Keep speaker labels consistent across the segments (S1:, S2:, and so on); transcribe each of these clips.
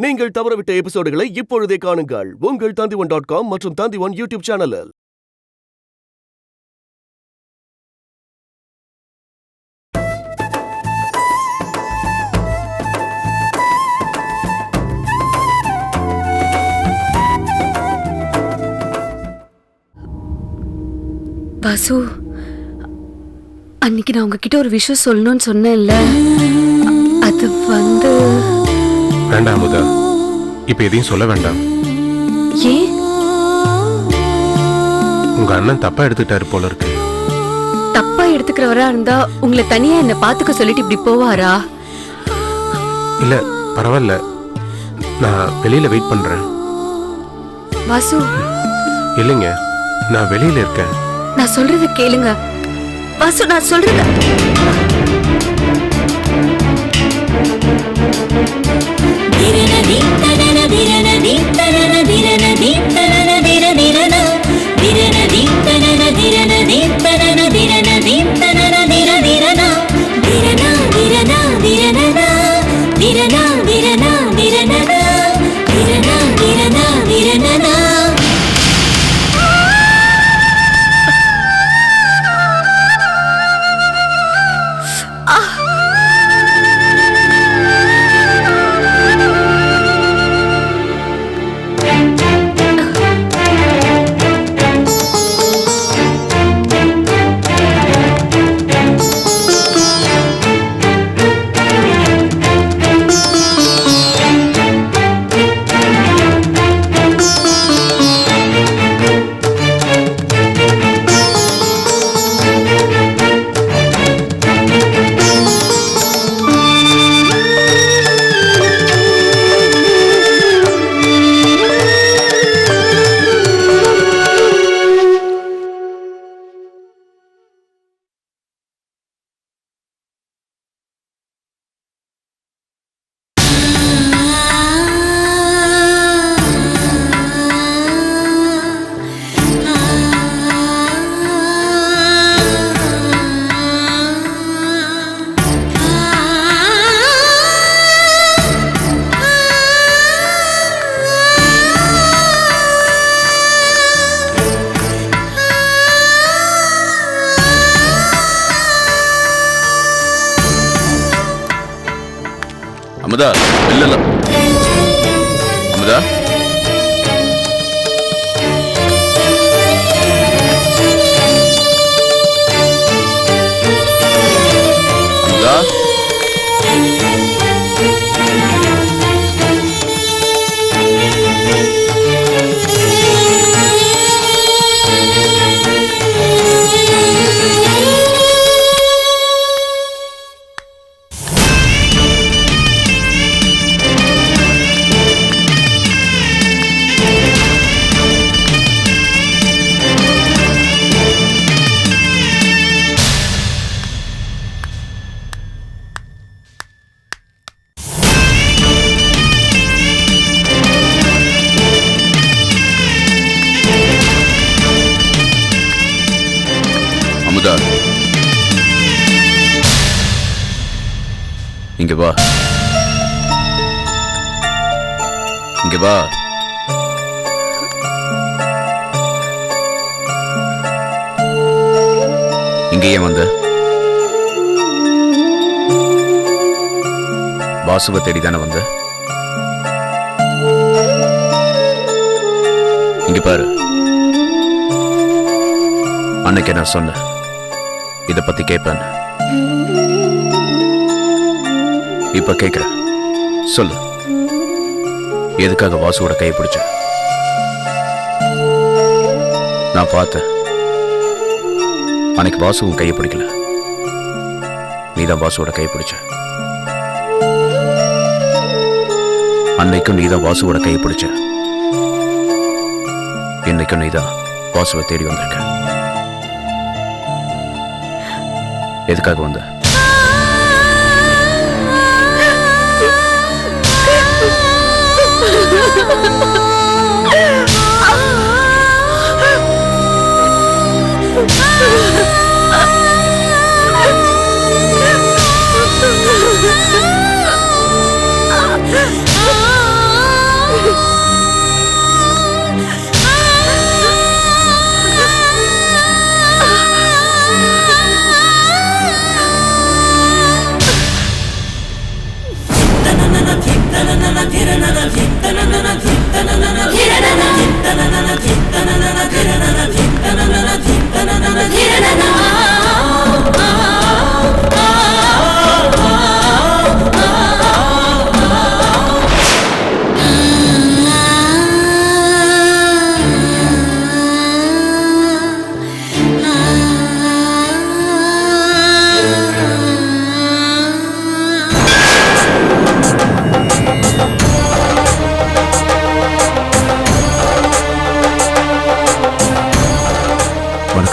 S1: நீங்கள் தவறவிட்ட எபிசோடுகளை இப்பொழுதே காணுங்கள் உங்கள் Tandivan.com மற்றும் Tandivan யூடியூப் சேனலில்.
S2: வாசு, அன்னைக்கு நான் உங்ககிட்ட ஒரு விஷயம் சொல்லணும்னு சொன்னேன்ல, அது
S3: வேண்டாம் அமுதா, இப்ப எதையும் சொல்ல வேண்டாம்.
S2: ஏன்?
S3: உங்க அண்ணன் தப்பா எடுத்துட்டாரு போல இருக்கு.
S2: தப்பா எடுத்துக்கிறவரா இருந்தா உங்களை தனியா என்ன பாத்துக்க சொல்லிட்டு இப்படி போவாரா?
S3: இல்ல பரவாயில்ல, நான் வெளியில வெயிட் பண்றேன்.
S2: வாசு,
S3: இல்லைங்க, நான் வெளியில இருக்கேன்.
S2: நான் சொல்றத கேளுங்க வாசு, நான் சொல்றத.
S4: அமுதா, இல்ல அமுதா, அமுதா, இங்க வா, இங்க வா. இங்க ஏன் வந்த? வாசுவை தேடிதானே வந்த? இங்க பாரு, அன்னைக்கு நான் சொன்னேன் இத பத்தி கேட்பேன். இப்ப கேக்குறேன், சொல்லு, எதுக்காக வாசுவோட கையை பிடிச்ச? நான் பார்த்தேன், அன்னைக்கு வாசுவும் கையை பிடிக்கல, நீதான் வாசுவோட கையை பிடிச்ச. அன்னைக்கும் நீதான் வாசுவோட கையை பிடிச்ச, இன்னைக்கும் நீதான் வாசுவை தேடி வந்திருக்க. எதுக்காக வந்த?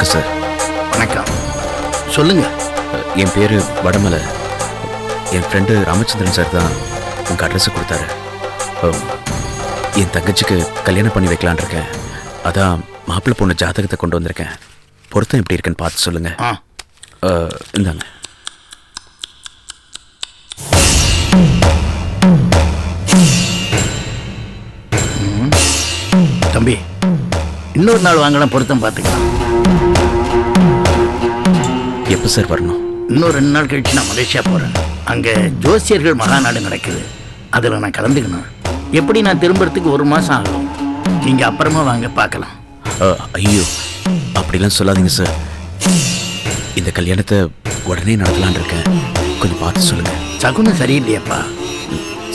S4: வணக்கம் சார்.
S5: வணக்கம். சொல்லுங்க.
S4: என் பேர் வடமலை. என் ஃப்ரெண்டு ராமச்சந்திரன் சார் தான் உங்கள் அட்ரஸை கொடுத்தாரு. என் தங்கச்சிக்கு கல்யாணம் பண்ணி வைக்கலான் இருக்கேன். அதான் மாப்பிள்ளை பொண்ணு ஜாதகத்தை கொண்டு வந்திருக்கேன். பொருத்தம் எப்படி இருக்குன்னு பார்த்து சொல்லுங்க. இந்தாங்க.
S5: தம்பி, இன்னொரு நாள் வாங்கலாம், பொருத்தம் பார்த்துக்கலாம்.
S4: எப்போ சார் வரணும்?
S5: இன்னும் 2 நாள் கழிச்சு நான் மலேசியா போகிறேன். அங்கே ஜோசியர்கள் மகாநாடு நடக்குது. அதில் நான் கலந்துக்கணும். எப்படி நான் திரும்புறதுக்கு 1 மாதம் ஆகும். நீங்கள் அப்புறமா வாங்க, பார்க்கலாம்.
S4: ஐயோ, அப்படிலாம் சொல்லாதீங்க சார். இந்த கல்யாணத்தை உடனே நடத்தலான் இருக்கேன். கொஞ்சம் பார்த்து சொல்லுங்கள்.
S5: சகுனம் சரியில்லையப்பா.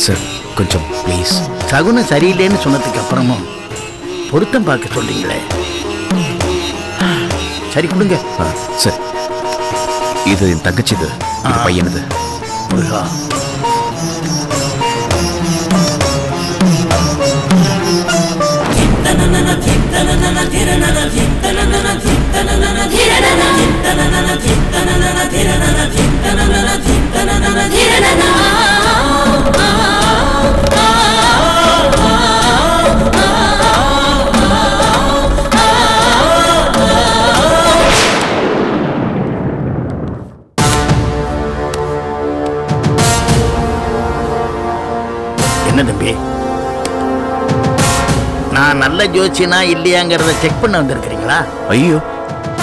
S4: சார் கொஞ்சம் ப்ளீஸ்.
S5: சகுனம் சரியில்லைன்னு சொன்னதுக்கு அப்புறமும் பொருத்தம் பார்க்க சொல்றீங்களே. சரி கொடுங்க.
S4: சார், இது என் தங்கச்சிது, இது பையனது.
S5: முருகா, என்ன தம்பி, நான் நல்ல ஜோசியனா இல்லையாங்கிறத செக் பண்ண வந்திருக்கிறீங்களா?
S4: ஐயோ,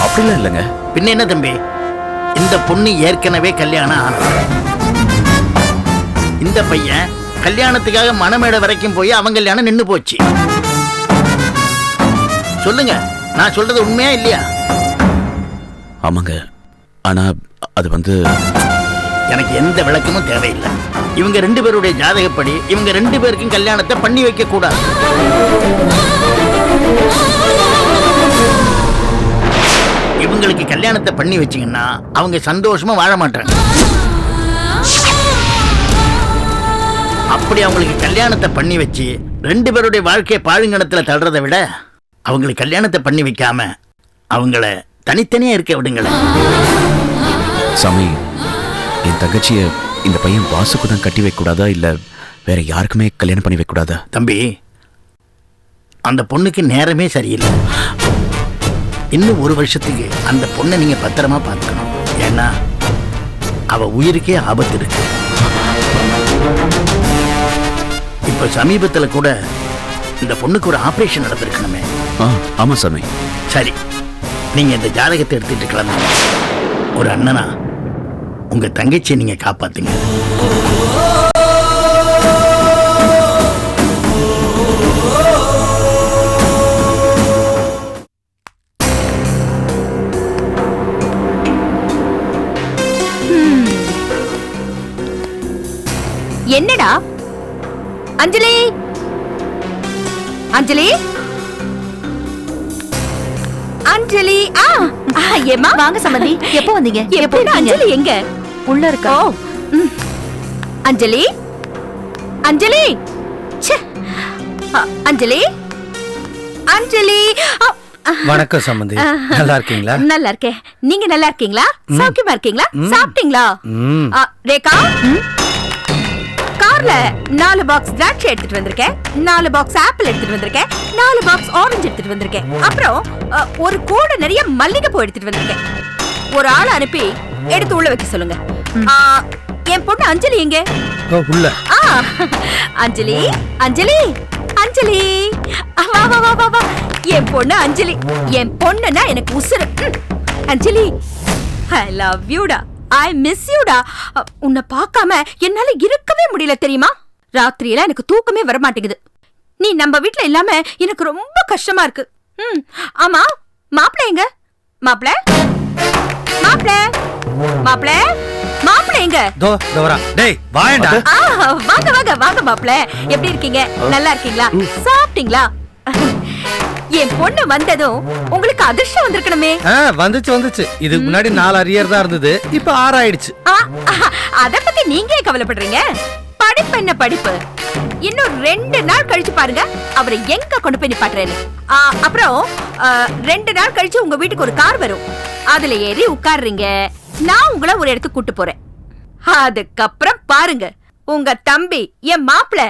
S4: அப்படிலாம் இல்லைங்க.
S5: பின்ன என்ன தம்பி, இந்த பொண்ணு ஏற்கனவே கல்யாணம் ஆனது. இந்த பையன் கல்யாணத்துக்காக மணமேடை வரைக்கும் போய் அவன் கல்யாணம் நின்று போச்சு. சொல்லுங்க, நான் சொல்றது உண்மையா இல்லையா?
S4: ஆமாங்க, ஆனா அது வந்து
S5: எனக்கு எந்த விளக்கமும் தேவையில்லை. இவங்க 2 பேருடைய ஜாதகப்படி இவங்க 2 பேருக்கும் கல்யாணத்தை பண்ணி வைக்க கூடாது. இவங்களுக்கு கல்யாணத்தை பண்ணி வச்சீங்கன்னா அவங்க சந்தோஷமா வாழ மாட்டாங்க. அப்படி அவங்களுக்கு கல்யாணத்தை பண்ணி வச்சு 2 பேருடைய வாழ்க்கையை பாழுங்கணத்துல தள்ளுறதை விட அவங்களுக்கு கல்யாணத்தை பண்ணி வைக்காம அவங்கள தனித்தனியா இருக்க விடுங்களேன்.
S4: சாமி, என் தங்கச்சிய இந்த பையன் வாசுக்கு தான் கட்டி வைக்க கூடாதா, இல்ல வேற யாருக்குமே கல்யாணம் பண்ணி வைக்க கூடாதா?
S5: தம்பி, அந்த பொண்ணுக்கு நேரமே சரியில்லை. இன்னும் 1 வருஷத்துக்கு அந்த பொண்ணை நீங்க பத்திரமா பார்த்துக்கணும். ஏன்னா அவ உயிருக்கே ஆபத்து இருக்கு. இப்ப சமீபத்துல கூட இந்த பொண்ணுக்கு ஒரு ஆபரேஷன் நடந்திருக்கணுமே.
S4: ஆமா சாமி.
S5: சரி, நீங்க இந்த ஜாதகத்தை எடுத்துட்டு கிளம்புங்க. ஒரு அண்ணனா உங்க தங்கச்சியை நீங்க காப்பாத்துங்க.
S2: என்னடா அஞ்சலி, அஞ்சலி, அஞ்சலி. ஏமா
S6: வாங்க சம்பந்தி. எப்போ வந்தீங்க?
S2: எப்படி அஞ்சலி எங்க?
S6: உள்ள இருக்கா?
S2: அஞ்சலி, அஞ்சலி, அஞ்சலி, அஞ்சலி.
S7: வணக்கம் சம்பந்தி. நல்லா இருக்கீங்களா?
S2: நல்லா இருக்கேன். நீங்க நல்லா இருக்கீங்களா? சௌக்கியமா இருக்கீங்களா? சாப்பிட்டீங்களா? ரேகா, கார்ல 4 பாக்ஸ் திராட்சை எடுத்துட்டு வந்திருக்கேன், 4 பாக்ஸ் ஆப்பிள் எடுத்துட்டு வந்திருக்கேன், 4 பாக்ஸ் ஆரஞ்சு எடுத்துட்டு வந்திருக்கேன். அப்புறம் ஒரு கூடை நிறைய மல்லிகைப்பூ எடுத்துட்டு வந்திருக்கேன். ஒரு ஆள் அனுப்பி எடுத்து உள்ள வைக்க சொல்லுங்க. என் பொண்ணு அஞ்சலி எங்க?
S7: உள்ள.
S2: அஞ்சலி, அஞ்சலி, அஞ்சலி, வா வா வா வா வா. என் பொண்ணு அஞ்சலி. என் பொண்ணுன்னா எனக்கு உசுரு. அஞ்சலி, ஐ லவ் யூடா, ஐ மிஸ் யூடா. உன்னை பார்க்காம என்னால இருக்கவே முடியல தெரியுமா? ராத்திரியில எனக்கு தூக்கமே வர மாட்டேங்குது. நீ நம்ம வீட்ல இல்லாம எனக்கு ரொம்ப கஷ்டமா இருக்கு. ஆமா, மாப்பிள்ளை எங்க? மாப்பிள்ளை, மாப்பிள்ளை, மாப்பிள்ளை, மாப்பிள்ளை எங்க?
S7: தோ வரா. டேய் வாயேண்டா.
S2: வாங்க வாங்க வாங்க மாப்பிள்ளை. எப்படி இருக்கீங்க? நல்லா இருக்கீங்களா? சாப்பிட்டீங்களா? என் பொண்ணு வந்ததும் உங்களுக்கு அதிர்ஷ்டம் வந்திருக்கணுமே.
S7: வந்துச்சு. இதுக்கு முன்னாடி 4 அரியர் தான் இருந்தது, இப்ப 6 ஆயிடுச்சு.
S2: அத பத்தி நீங்க கவலைப்படுறீங்க? படிப்பு என்ன படிப்பு, இன்னும் 2 நாள் கழிச்சு பாருங்க அவரை எங்க கொண்டு போய் நிப்பாட்டுறேன்னு. அப்புறம் 2 நாள் கழிச்சு உங்க வீட்டுக்கு ஒரு கார் வரும், அதுல ஏறி உட்காருறீங்க, நான் உங்களை ஒரு இடத்துக்கு கூட்டு போறேன். அதுக்கப்புறம் பாருங்க உங்க தம்பி என் மாப்பிள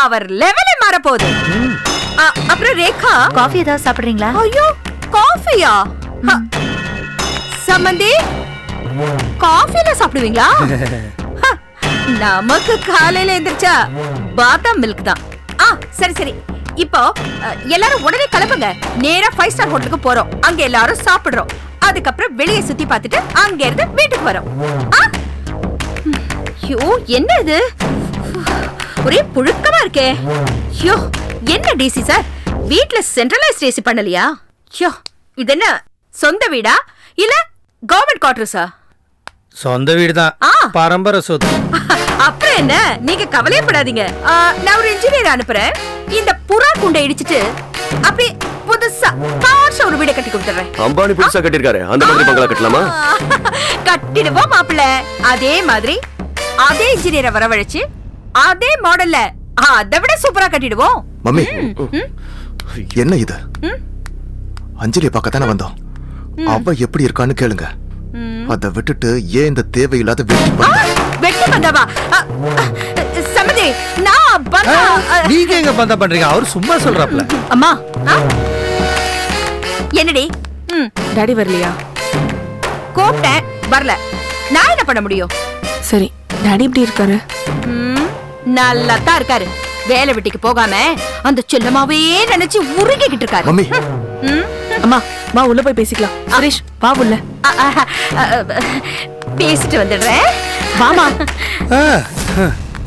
S2: அவர் லெவலே மாற போகுது. அப்புறம் ரேகா,
S6: காஃபி ஏதாவது சாப்பிடுறீங்களா?
S2: ஐயோ காஃபியா? சம்பந்தி காஃபில சாப்பிடுவீங்களா? நமக்கு காலையில எந்திரிச்சா பாதாம் மில்க் தான். சரி சரி, இப்போ எல்லாரும் உடனே கிளம்புங்க, நேரா 5 ஸ்டார் ஹோட்டலுக்கு போறோம், அங்க எல்லாரும் சாப்பிடுறோம், அதுக்கப்புறம் வெளியே சுத்தி பார்த்துட்டு அங்க இருந்து வீட்டுக்கு வரோம். ஐயோ என்ன இது, ஒரே புழுக்கமா இருக்கே. ஐயோ என்ன டிசி சார், வீட்ல சென்ட்ரலைஸ்ட் ஏசி பண்ணலையா? ஐயோ இது என்ன சொந்த வீடா இல்ல கவர்மெண்ட் குவார்டர்ஸா?
S7: சொந்த வீடு தான், பரம்பரை சொத்து.
S2: அப்புறம் என்ன, நீங்க கவலையப்படாதீங்க, நான் ஒரு இன்ஜினியர் அனுப்புறேன், இந்த புறா குண்டை இடிச்சிட்டு அப்படி புதுசா கார்ஷா ஒரு வீட கட்டி கொடுத்துறேன்.
S1: அம்பானி புதுசா கட்டிருக்காரு, அந்த மாதிரி பங்களா கட்டலாமா?
S2: கட்டிடுவோம் மாப்பிள்ள, அதே மாதிரி அதே இன்ஜினியரை வரவழைச்சு அதே மாடல்ல அதை விட சூப்பரா கட்டிடுவோம்.
S8: மம்மி, என்ன இது? அஞ்சலியை பார்க்கத்தானே வந்தோம், அவ எப்படி இருக்கான்னு கேளுங்க. அதை விட்டுட்டு ஏன் இந்த தேவையில்லாத
S2: வெட்டி பந்தாவா? சமதி நான் பந்தா.
S7: நீங்க எங்க பந்தா பண்றீங்க? அவர் சும்மா சொல்றாப்ல.
S2: அம்மா என்னடி?
S9: டாடி வரலையா?
S2: கூப்பிட்டேன் வரல, நான் என்ன பண்ண முடியும்?
S9: சரி, டாடி எப்படி இருக்காரு?
S2: நல்லா தான் இருக்காரு, வேலை வெட்டிக்கு போகாம அந்த செல்லமாவே நினைச்சு உருகிக்கிட்டு இருக்காரு.
S8: மம்மி,
S9: அம்மா வா உள்ள போய் பேசிக்கலாம். சுரேஷ் வா உள்ள.
S2: பேசிட்டு வந்துடுறேன்,
S9: வாமா.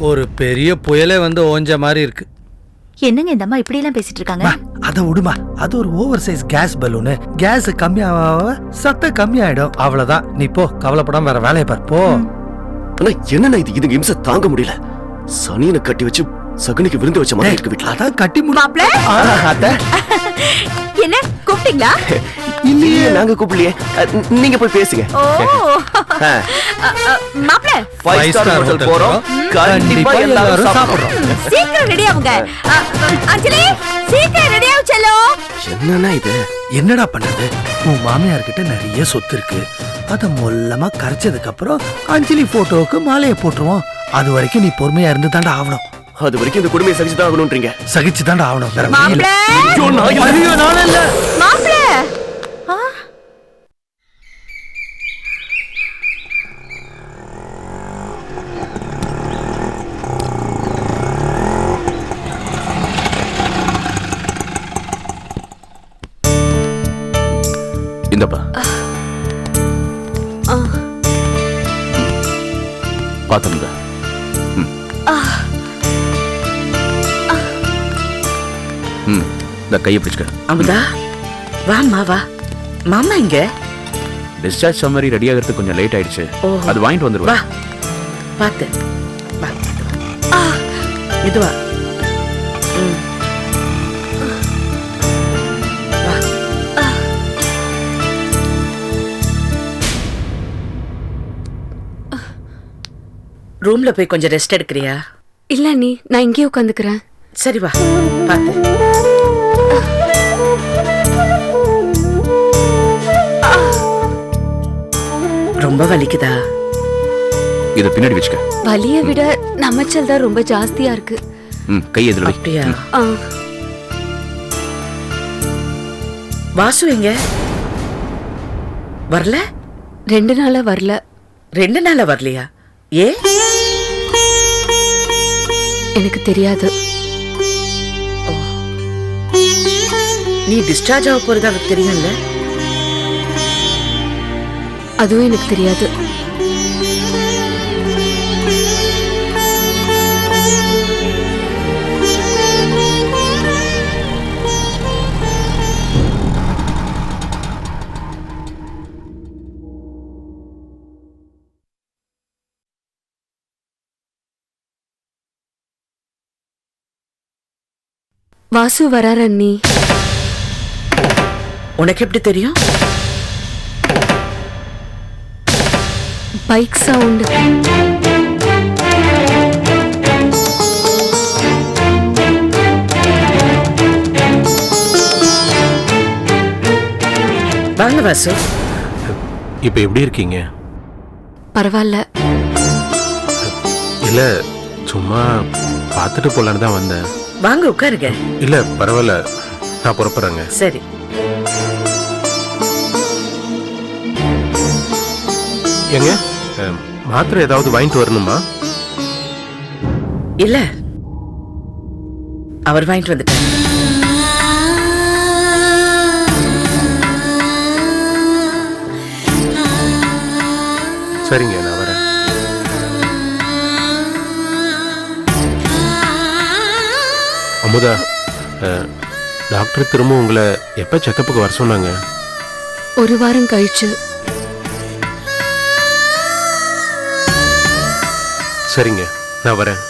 S7: ஒரு பெரிய புயலே வந்து ஓஞ்ச மாதிரி இருக்கு.
S6: என்னங்க இந்த அம்மா இப்படி எல்லாம் பேசிட்டு இருக்காங்க?
S7: அத விடுமா, அது ஒரு over size gas balloon, gas கம்மியாக சத்தம் கம்மியாயிடும், அவ்வளவுதான். நீ போ, கவலைப்படாம வேற வேலையை பார் போ.
S1: ஆனா என்னன்னா இது, இதுங்க இம்சை தாங்க முடியல. சனியனை கட்டி வச்சு சகுனிக்கு விருந்து வச்ச மாதிரி இருக்கு வீட்டுல.
S7: அதான் கட்டி
S2: மாப்ள என்ன கூப்பிட்டீங்களா?
S1: இல்லையே, நாங்க கூப்பிடலையே, நீங்க போய் பேசுங்க.
S2: ஓ மாப்ள
S1: 5 ஸ்டார் ஹோட்டல் போறோம், கண்டிப்பா எல்லாரும் சாப்பிடுறோம்.
S2: சீக்கிரம் ரெடி ஆவுங்க. அஞ்சலி சீக்கிரம் ரெடி ஆவு செல்லோ.
S1: என்னன்னா இது,
S7: என்னடா பண்ணது? உன் மாமியார் கிட்ட நிறைய சொத்து இருக்கு, அத மொல்லமா கரைச்சதுக்கு அப்புறம் அஞ்சலி போட்டோவுக்கு மாலையை போட்டுருவோம். அது வரைக்கும் நீ பொறுமையா இருந்து தாண்டா ஆகணும்.
S1: அது வரைக்கும் இந்த குடுமையை சகிச்சுதான் ஆகணும்ன்றீங்க?
S7: சகிச்சு தாண்டா ஆகணும், வேற வழி
S2: மாப்ள
S7: இல்ல. ஐயோ நானே இல்ல
S2: மாப்ள.
S4: இந்தப்பா பாத்துங்க. இந்த கையை பிடிச்சுக்க.
S10: அமுதா வாம்மா வா. மாமா இங்க
S4: டிஸ்சார்ஜ் சம்மரி ரெடி ஆகிறதுக்கு கொஞ்சம் லேட் ஆயிடுச்சு, அது வாங்கிட்டு வந்துருவா.
S10: வா பாத்து வா. இதுவா ரூம்ல போய் கொஞ்சம் ரெஸ்ட் எடுக்கிறியா?
S9: இல்ல நீ, நான் இங்கே உட்காந்துக்கிறேன்.
S10: சரி வா பாத்து. ரொம்ப வலிக்குதா?
S4: இத பின்னாடி வச்சுக்க.
S9: வலியை விட நமைச்சல் தான் ரொம்ப ஜாஸ்தியா இருக்கு.
S4: கை எதுல வை.
S10: அப்படியா? வாசு எங்க வரல?
S9: 2 நாளா வரல.
S10: 2 நாளா வரலையா? ஏ
S9: எனக்கு தெரியாது.
S10: நீ டிஸ்சார்ஜ் ஆக போறது அவருக்கு தெரியும்ல?
S9: அதுவும் எனக்கு தெரியாது. வாசு வரார் அண்ணி.
S10: உனக்கு எப்படி தெரியும்?
S9: Bike sound.
S10: வாங்க வாசு.
S3: இப்போ எப்படி இருக்கீங்க?
S9: பரவாயில்ல.
S3: இல்ல சும்மா பார்த்துட்டு போலான்னு தான் வந்தேன்.
S10: வாங்க உட்காருங்க.
S3: இல்ல பரவாயில்ல, நான் புறப்படுறேங்க.
S10: சரி.
S3: ஏங்க மாத்திரை ஏதாவது வாங்கிட்டு வரணுமா?
S10: இல்ல, அவர் வாங்கிட்டு வந்துட்டார்.
S3: சரிங்க, நான் வரேன். அமுதா, டாக்டர் திரும்ப உங்களை எப்ப செக்கப்புக்கு வர சொன்னாங்க?
S9: 1 வாரம் கழிச்சு.
S3: சரிங்க, நான் வரேன்.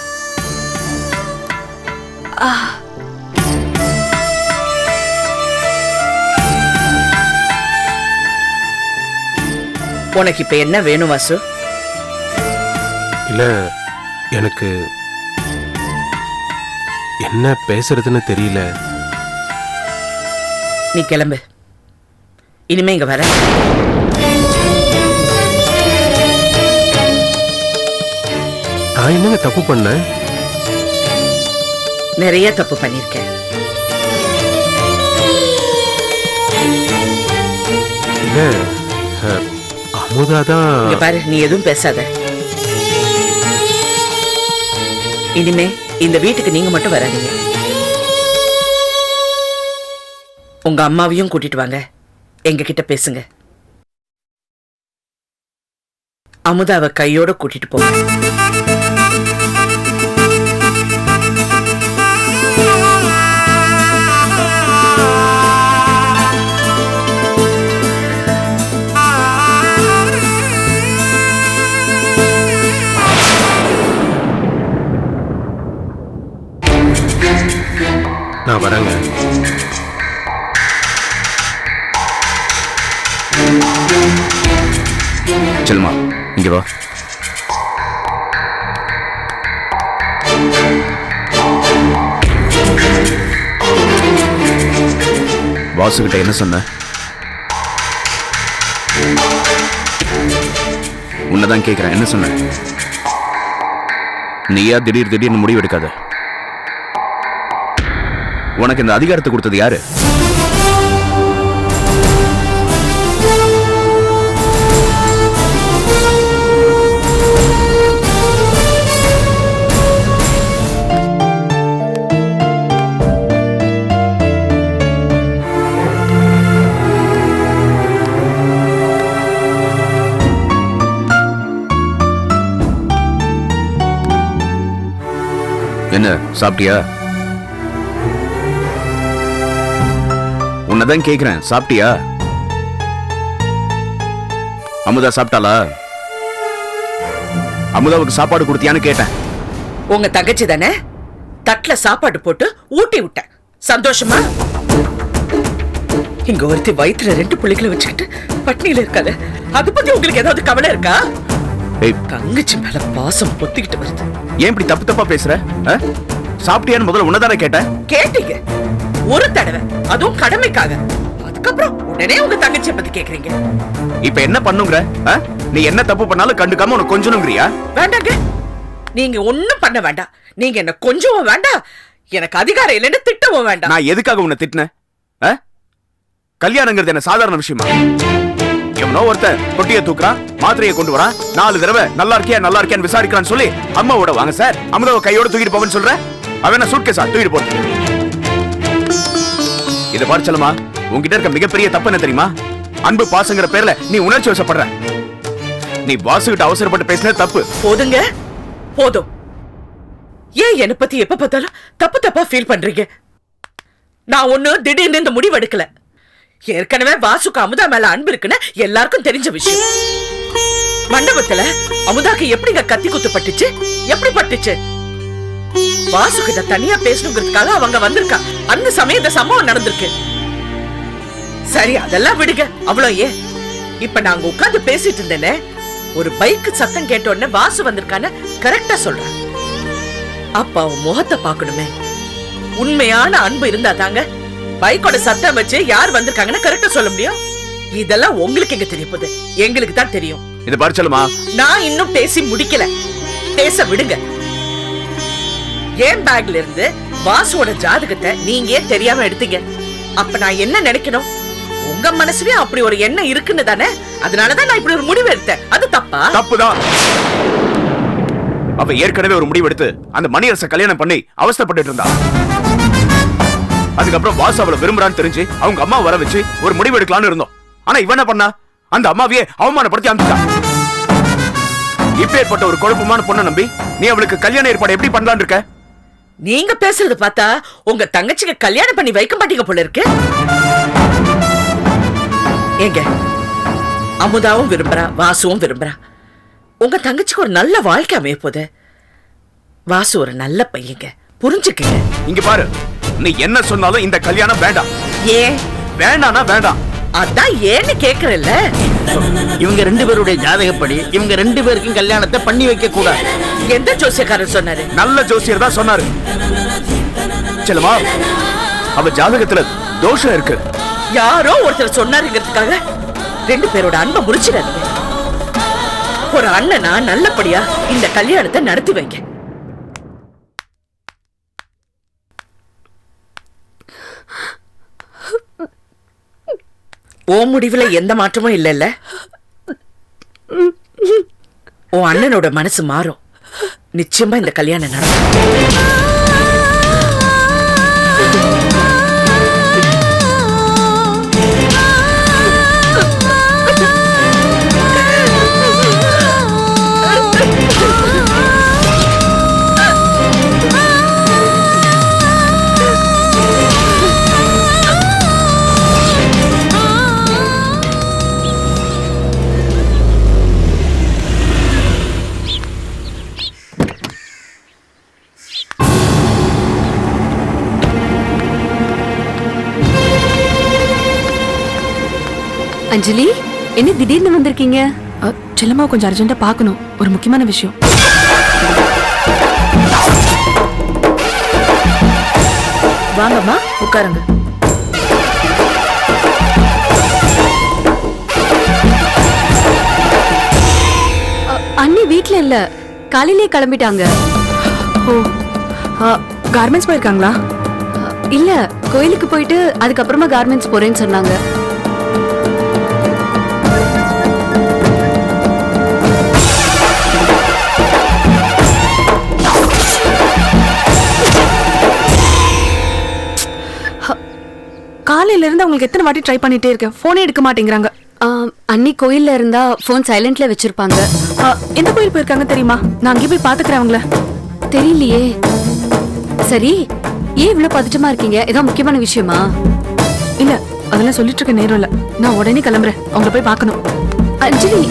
S10: உனக்கு இப்ப என்ன வேணும் வாசு?
S3: இல்ல, எனக்கு என்ன பேசுறதுன்னு தெரியல.
S10: நீ கிளம்பு. இனிமே இங்க வர.
S3: நான் என்னங்க தப்பு பண்ணேன்?
S10: நிறைய தப்பு பண்ணிருக்கேன்.
S3: இல்ல, அமுதாதான்.
S10: இங்க பாரு, நீ எதுவும் பேசாத. இனிமே இந்த வீட்டுக்கு நீங்க மட்டும் வராதீங்க. உங்க அம்மாவையும் கூட்டிட்டு வாங்க, எங்க கிட்ட பேசுங்க. அமுதாவை கையோட கூட்டிட்டு போங்க.
S3: நான் வரேங்க.
S4: செல்மா, இங்க வா. வாசுகிட்ட என்ன சொன்ன? உன்னதான் கேக்குறேன், என்ன சொன்ன? நீயா திடீர்னு முடிவு எடுக்காத. உனக்கு இந்த அதிகாரத்தை கொடுத்தது யாரு? என்ன சாப்பிட்டியா? உன்னதான் கேக்குறேன், சாப்பிட்டியா? அமுதா சாப்பிட்டாளா? அமுதாவுக்கு சாப்பாடு கொடுத்தியான்னு கேட்டேன்.
S10: உங்க தங்கச்சி தானே? தட்டுல சாப்பாடு போட்டு ஊட்டி விட்டேன். சந்தோஷமா? இங்க ஒருத்தி வயிற்றுல 2 புள்ளிகளை வச்சுக்கிட்டு பட்னியில இருக்காத. அது பத்தி உங்களுக்கு ஏதாவது கவலை இருக்கா? தங்கச்சி மேல பாசம் பொத்திக்கிட்டு வருது.
S4: ஏன் இப்படி தப்பு தப்பா பேசுற? சாப்பிட்டியான்னு முதல்ல உன்னதானே கேட்டேன்.
S10: கேட்டீங்க ஒரு தடவை, அதுவும் கடமைக்காக. அதுக்கப்புறம் உடனே உங்க தங்கச்சியை பத்தி கேக்குறீங்க.
S4: இப்ப என்ன பண்ணுங்கற? நீ என்ன தப்பு பண்ணாலும் கண்டுக்காம உனக்கு கொஞ்சணும்ங்கறியா?
S10: வேண்டாங்க, நீங்க ஒண்ணும் பண்ண வேண்டாம். நீங்க என்ன கொஞ்சவும் வேண்டாம், எனக்கு அதிகாரம் இல்லைன்னு திட்டவும் வேண்டாம்.
S4: நான் எதுக்காக உன்னை திட்டினேன்? கல்யாணங்கிறது என்ன சாதாரண விஷயமா? எவனோ ஒருத்தன் பொட்டியை தூக்குறான், மாத்திரையை கொண்டு வரான், 4 தடவை நல்லா இருக்கியான்னு விசாரிக்கிறான்னு சொல்லி அம்மாவோட வாங்க சார் அமுதாவை கையோட தூக்கிட்டு போவேன்னு சொல்ற. அவன் சூட்கேஸா தூக்கிட்டு போறது? இதை பாரு செல்லமா, உன்கிட்ட இருக்க மிகப்பெரிய தப்பு என்ன தெரியுமா? அன்பு பாசங்கிற பேர்ல நீ உணர்ச்சி வசப்படுற. நீ வாசுகிட்ட அவசரப்பட்டு பேசினது தப்பு.
S10: போதுங்க, போதும். ஏன் என்ன பத்தி எப்ப பார்த்தாலும் தப்பு தப்பா ஃபீல் பண்றீங்க? நான் ஒண்ணு திடீர்னு இந்த முடிவு எடுக்கல. ஏற்கனவே வாசுக்கு அமுதா மேல அன்பு இருக்குன்னு எல்லாருக்கும் தெரிஞ்ச விஷயம். மண்டபத்துல அமுதாக்கு எப்படிங்க கத்தி குத்து பட்டுச்சு? எப்படி பட்டுச்சு? வாசு கிட்ட தனியா பேசணுங்கிறதுக்காக அவங்க வந்திருக்கா. அந்த சமயம் இந்த சம்பவம் நடந்திருக்கு. சரி, அதெல்லாம் விடுங்க. அவ்வளவு ஏன், இப்ப நாங்க உட்கார்ந்து பேசிட்டு இருந்தேனே, ஒரு பைக் சத்தம் கேட்ட உடனே வாசு வந்திருக்கான்னு கரெக்டா சொல்றேன். அப்ப அவன் முகத்தை பாக்கணுமே. உண்மையான அன்பு இருந்தா தாங்க பைக்கோட சத்தம் வச்சு யார் வந்திருக்காங்கன்னு கரெக்டா சொல்ல முடியும். இதெல்லாம் உங்களுக்கு எங்க தெரிய போகுது? எங்களுக்கு தான் தெரியும்.
S4: இது பரிச்சலமா,
S10: நான் இன்னும் பேசி முடிக்கல. பேச விடுங்க. என் பேக்ல இருந்து வாசுவோட ஜாதகத்தை நீங்க தெரியாம எடுத்தீங்க. அப்ப நான் என்ன நினைக்கணும்? உங்க மனசுலயும் அப்படி ஒரு எண்ணம் இருக்குன்னு தானே? அதனாலதான் நான் இப்படி ஒரு முடிவு எடுத்தேன். அது தப்பா?
S4: தப்புதான். அவ ஏற்கனவே ஒரு முடிவு எடுத்து அந்த மணியரச கல்யாணம் பண்ணி அவஸ்தைப்பட்டு இருந்தா. அதுக்கப்புறம் வாசு அவளை விரும்புறான்னு தெரிஞ்சு அவங்க அம்மா வர வச்சு ஒரு முடிவு எடுக்கலாம்னு இருந்தோம். ஆனா இவ என்ன பண்ணா? அந்த அம்மாவையே அவமானப்படுத்தி அனுப்பிட்டா. இப்பேற்பட்ட ஒரு குழப்பமான பொண்ணை நம்பி நீ அவளுக்கு கல்யாண ஏற்பாடு எப்படி பண்ணலான்னு இருக்க?
S10: நீங்க பேசுறது பார்த்தா உங்க தங்கச்சிக்கு கல்யாணம் பண்ணி வைக்க மாட்டீங்க போல இருக்கு. ஏங்க, அமுதாவும் விரும்புறா, வாசுவும் விரும்புறா. உங்க தங்கச்சிக்கு ஒரு நல்ல வாழ்க்கை அமைய போகுது. வாசு ஒரு நல்ல பையங்க, புரிஞ்சுக்கங்க.
S4: இங்க பாரு, நீ என்ன சொன்னாலும் இந்த கல்யாணம் வேண்டாம்.
S10: ஏன்
S4: வேண்டானா வேண்டாம்.
S10: அதான் ஏன்னு கேக்குறல்ல.
S5: இவங்க 2 பேருடைய ஜாதகப்படி இவங்க 2 பேருக்கும் கல்யாணத்தை பண்ணி வைக்க கூடாது.
S10: எந்த ஜோசியக்காரர் சொன்னாரு?
S4: நல்ல ஜோசியர் தான் சொன்னாரு. செல்லமா, அவ ஜாதகத்துல தோஷம் இருக்கு.
S10: யாரோ ஒருத்தர் சொன்னாருங்கிறதுக்காக 2 பேரோட அன்பை முடிச்சிடாதீங்க. ஒரு அண்ணனா நல்லபடியா இந்த கல்யாணத்தை நடத்தி வைங்க. ஓ முடிவுல எந்த மாற்றமும் இல்லைல்ல? உன் அண்ணனோட மனசு மாறும். நிச்சயமா இந்த கல்யாணம் நடக்கும்.
S2: அஞ்சலி, என்ன திடீர்னு வந்திருக்கீங்க?
S9: செல்லம்மா கொஞ்சம் அர்ஜென்ட்டா பார்க்கணும், ஒரு முக்கியமான விஷயம்.
S10: வாங்கம்மா, உட்காருங்க.
S2: அண்ணி வீட்ல இல்ல, காலையிலே கிளம்பிட்டாங்க.
S9: ஓ, கார்மெண்ட்ஸ் போயிருக்காங்களா?
S2: இல்ல, கோயிலுக்கு போயிட்டு அதுக்கப்புறமா கார்மெண்ட்ஸ் போறேன்னு சொன்னாங்க.
S9: காலையில இருந்து அவங்களுக்கு எத்தனை வாட்டி ட்ரை பண்ணிட்டே இருக்கேன், போனே எடுக்க மாட்டேங்கிறாங்க.
S2: அண்ணி கோயில்ல இருந்தா போன் சைலண்ட்ல வச்சிருப்பாங்க.
S9: எந்த கோயில் போயிருக்காங்க தெரியுமா? நான் அங்கே போய் பாத்துக்கிறேன் அவங்கள.
S2: தெரியலையே. சரி, ஏன் இவ்வளவு பதட்டமா இருக்கீங்க? ஏதோ முக்கியமான விஷயமா?
S9: இல்ல, அதெல்லாம் சொல்லிட்டு இருக்க நேரம் இல்ல. நான் உடனே கிளம்புறேன், அவங்கள போய் பார்க்கணும்.
S2: அஞ்சலி,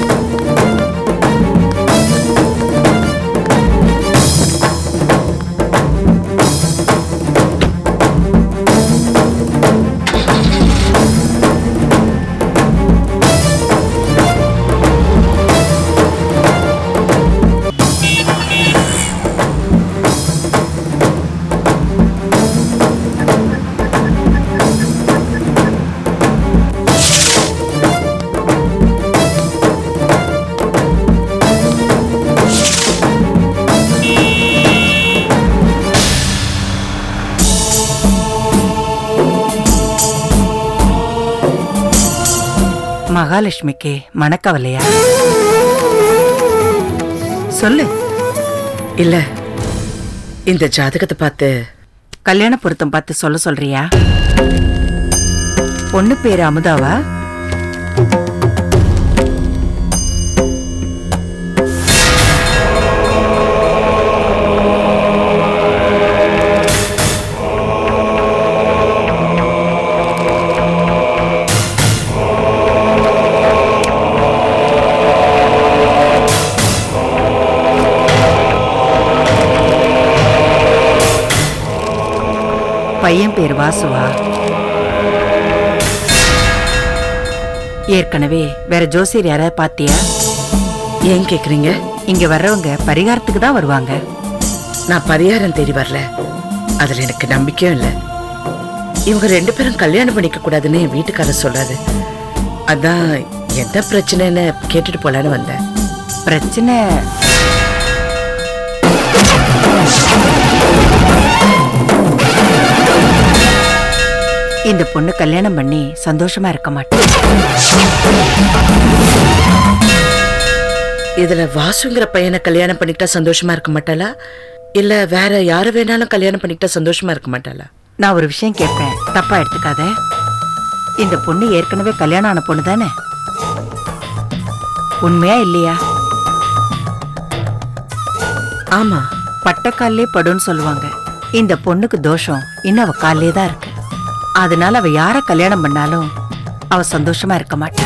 S11: மகாலட்சுமிக்கு மணக்கவலையா? சொல்லு.
S10: இல்ல, இந்த ஜாதகத்தை பார்த்து
S11: கல்யாண பொருத்தம் பார்த்து சொல்றியா? பொண்ணு பேரு அமுதாவா? பையன் பேர் வாசுவா? ஏற்கனவே வேற ஜோசியர் யாராவது பாத்தியா?
S10: ஏன் கேக்குறீங்க?
S11: இங்க வர்றவங்க பரிகாரத்துக்கு தான் வருவாங்க.
S10: நான் பரிகாரம் தேடி வரல, அதுல எனக்கு நம்பிக்கையும் இல்ல. இவங்க 2 பேரும் கல்யாணம் பண்ணிக்க கூடாதுன்னு என் வீட்டுக்காரர் சொல்றாரு. அதான் என்ன பிரச்சனைன்னு கேட்டுட்டு போலான்னு வந்தேன்.
S11: பிரச்சனை இந்த பொண்ணு கல்யாணம் பண்ணி சந்தோஷமா இருக்க மாட்டேன்.
S10: இதுல வாசுங்கிற பையனை கல்யாணம் பண்ணிக்கிட்டா சந்தோஷமா இருக்க மாட்டாளா, இல்ல வேற யார வேணாலும் கல்யாணம் பண்ணிக்கிட்டா சந்தோஷமா இருக்க மாட்டாளா?
S11: நான் ஒரு விஷயம் கேட்பேன், தப்பா எடுத்துக்காத. இந்த பொண்ணு ஏற்கனவே கல்யாணம் ஆன பொண்ணு தானே? உண்மையா இல்லையா?
S10: ஆமா.
S11: பட்டக்காலே படுன்னு சொல்லுவாங்க. இந்த பொண்ணுக்கு தோஷம் இன்னும் அவ காலே தான் இருக்கு. அதனால அவ யார கல்யாணம் பண்ணாலும் அவ சந்தோஷமா இருக்க மாட்டா.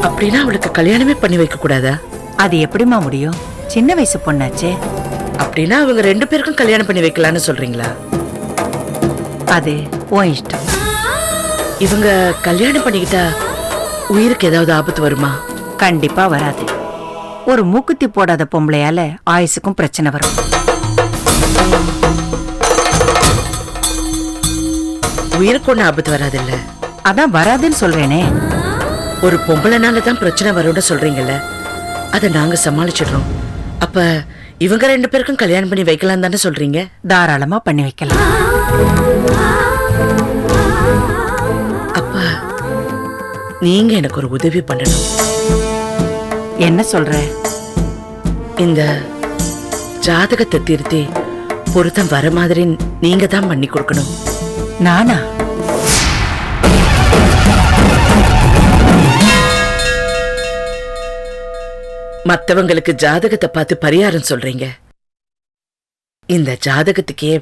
S10: அப்படின்னா அவளுக்கு கல்யாணமே பண்ணி வைக்க கூடாதா?
S11: அது எப்படிமா முடியும்? சின்ன வயசு பொண்ணாச்சே.
S10: அப்படின்னா அவங்க 2 பேருக்கும் கல்யாணம் பண்ணி வைக்கலான்னு சொல்றீங்களா?
S11: அது உன் இஷ்டம்.
S10: இவங்க கல்யாணம் பண்ணிக்கிட்டா உயிருக்கு ஏதாவது ஆபத்து வருமா?
S11: கண்டிப்பா வராது. ஒரு மூக்குத்தி போடாத பொம்பளையால ஆயுசுக்கும் பிரச்சனை வரும்.
S10: உயிருக்கு ஒண்ணு ஆபத்து வராதுல்ல?
S11: அதான் வராதுன்னு சொல்றேனே.
S10: ஒரு பொம்பளைனால தான் பிரச்சனை வரும்னு சொல்றீங்கல்ல, அதை நாங்க சமாளிச்சிடுறோம். அப்ப இவங்க 2 பேருக்கும் கல்யாணம் பண்ணி வைக்கலாம் தானே சொல்றீங்க?
S11: தாராளமா பண்ணி வைக்கலாம்.
S10: அப்ப நீங்க எனக்கு ஒரு உதவி பண்ணணும்.
S11: என்ன சொல்ற?
S10: இந்த ஜாதகத்தை திருத்தி பொருத்தம் வர மாதிரி நீங்க தான் பண்ணி கொடுக்கணும்.
S11: நானா?
S10: மத்தவங்களுக்கு ஜாதகத்தை பார்த்து பரிகாரம் சொல்றீங்க, இந்த ஜாதகத்துக்கே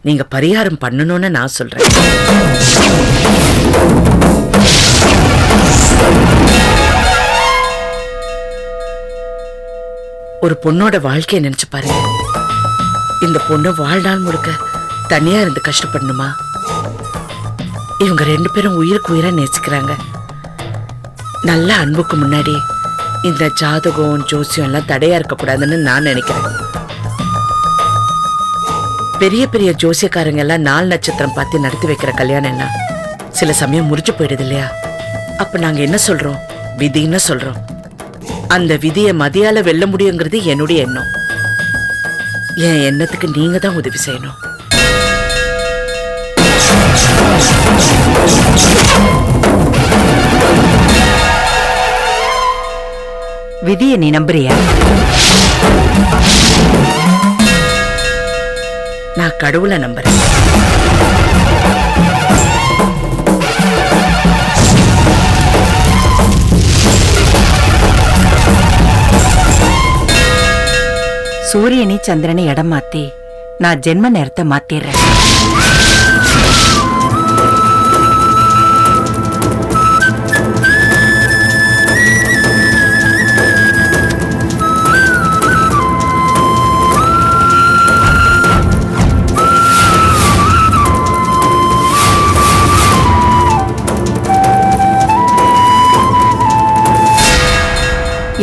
S10: நீங்க பரிகாரம் பண்ணணும்னு நான் சொல்றேன். ஒரு பொண்ணோட வாழ்க்கையை நினைச்சு பாருங்க. இந்த பொண்ணு வாழ்நாள் முழுக்க தனியா இருந்து கஷ்டப்படணுமா? இவங்க 2 பேரும் உயிருக்கு உயிரா நேசிக்கிறாங்க. நல்ல அன்புக்கு முன்னாடி இந்த ஜாதகம் ஜோசியம் எல்லாம் தடையா இருக்க கூடாதுன்னு நான் நினைக்கிறேன். பெரிய பெரிய ஜோசியக்காரங்க எல்லாம் 4 நட்சத்திரம் பார்த்து நடத்தி வைக்கிற கல்யாணம் எல்லாம் சில சமயம் முறிஞ்சு போயிடுது இல்லையா? அப்ப நாங்க என்ன சொல்றோம்? விதின்னு சொல்றோம். அந்த விதியை மதியால வெல்ல முடியுங்கிறது என்னுடைய எண்ணம். என் எண்ணத்துக்கு நீங்க தான் உதவி செய்யணும்.
S11: விதியை நீ நம்புறியா?
S10: நான் கடவுளை நம்புறேன்.
S11: சூரியனை சந்திரனை இடம் மாத்தி நான் ஜென்ம நேரத்தை மாத்திடுறேன்.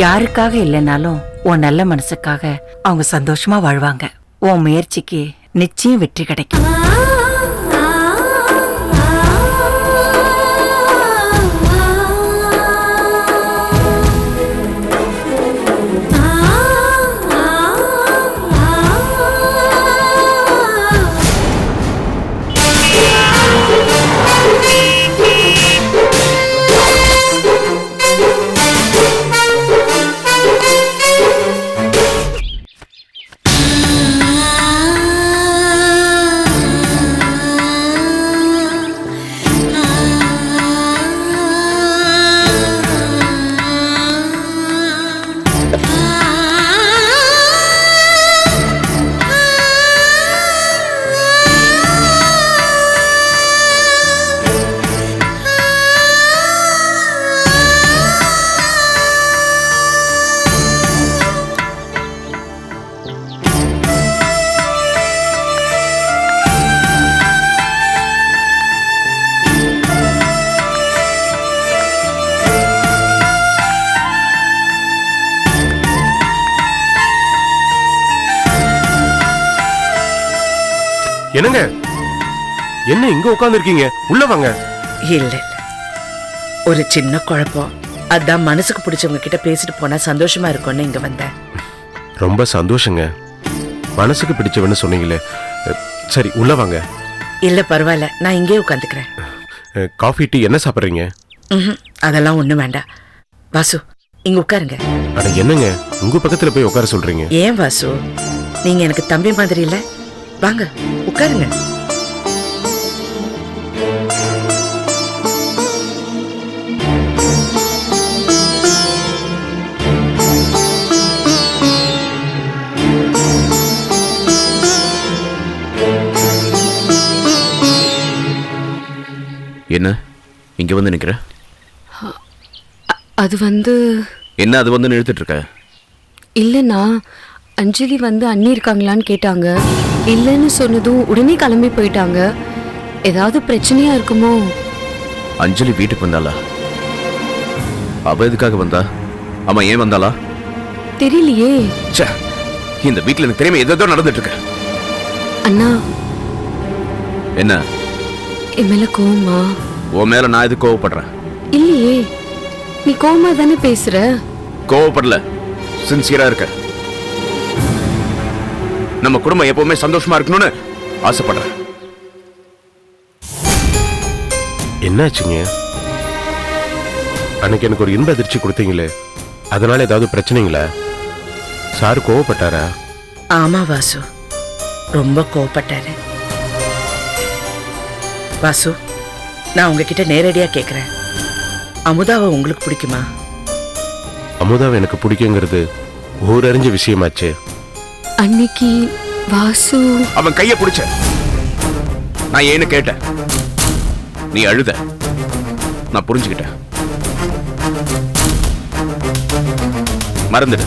S11: யாருக்காக இல்லைனாலும் உன் நல்ல மனசுக்காக அவங்க சந்தோஷமா வாழ்வாங்க. உன் முயற்சிக்கு நிச்சயம் வெற்றி கிடைக்கும்.
S3: என்னங்க, என்ன இங்க உட்கார்ந்து இருக்கீங்க? உள்ள வாங்க.
S10: இல்ல, ஒரு சின்ன குழப்பம். அதான் மனசுக்கு பிடிச்சவங்க கிட்ட பேசிட்டு போனா சந்தோஷமா இருக்கும்னு இங்க வந்தேன்.
S3: ரொம்ப சந்தோஷங்க. மனசுக்கு பிடிச்சவன்னு சொன்னீங்களே. சரி உள்ள வாங்க.
S10: இல்ல பரவாயில்ல, நான் இங்கே உட்காந்துக்கிறேன்.
S3: காஃபி டீ என்ன சாப்பிட்றீங்க?
S10: அதெல்லாம் ஒண்ணும் வேண்டாம். வாசு இங்க உட்காருங்க.
S3: அட என்னங்க உங்க பக்கத்துல போய் உட்கார சொல்றீங்க?
S10: ஏன் வாசு, நீங்க எனக்கு தம்பி மாதிரி இல்ல? வாங்க உட்காருங்க.
S4: என்ன இங்க வந்து நிக்கிற?
S9: அது வந்து
S4: என்ன அது வந்து நிறுத்திட்டு இருக்க?
S9: இல்லைண்ணா, அஞ்சலி வந்து அண்ணி இருக்காங்களான்னு கேட்டாங்க. இல்லைன்னு சொன்னதும் உடனே கிளம்பி போயிட்டாங்க. ஏதாவது பிரச்சனையா இருக்குமோ?
S4: அஞ்சலி வீட்டுக்கு வந்தாளா? அவ எதுக்காக வந்தா? அம்மா ஏன் வந்தாளா?
S9: தெரியலையே.
S4: ச்சே, இந்த வீட்டுல எனக்கு தெரியாம ஏதோ நடந்துட்டு இருக்கு.
S9: அண்ணா,
S4: என்ன
S9: என் மேல கோவமா?
S4: உன் மேல நான் எது கோவப்படுறேன்?
S9: இல்லையே, நீ கோவமா தானே பேசுற.
S4: கோவப்படல, சின்சியரா இருக்க. நம்ம குடும்பம் எப்பவுமே சந்தோஷமா இருக்கணும்னு ஆசைப்படுறேன்.
S3: என்னாச்சுங்க? அன்னைக்கு எனக்கு ஒரு இன்ப அதிர்ச்சி கொடுத்தீங்களே, அதனால ஏதாவது பிரச்சனைங்களா? சார் கோவப்பட்டாரா?
S10: ஆமா வாசு, ரொம்ப கோவப்பட்டாரு. வாசு, நான் உங்ககிட்ட நேரடியா கேக்குறேன், அமுதாவை உங்களுக்கு பிடிக்குமா?
S3: அமுதாவை எனக்கு பிடிக்குங்கிறது ஊரறிஞ்ச விஷயமாச்சு.
S9: அன்னைக்கு வாசு
S4: அவன் கைய பிடிச்ச நான் ஏன்னு கேட்டேன். நீ அழுத, நான் புரிஞ்சுக்கிட்டேன். மறந்துடு.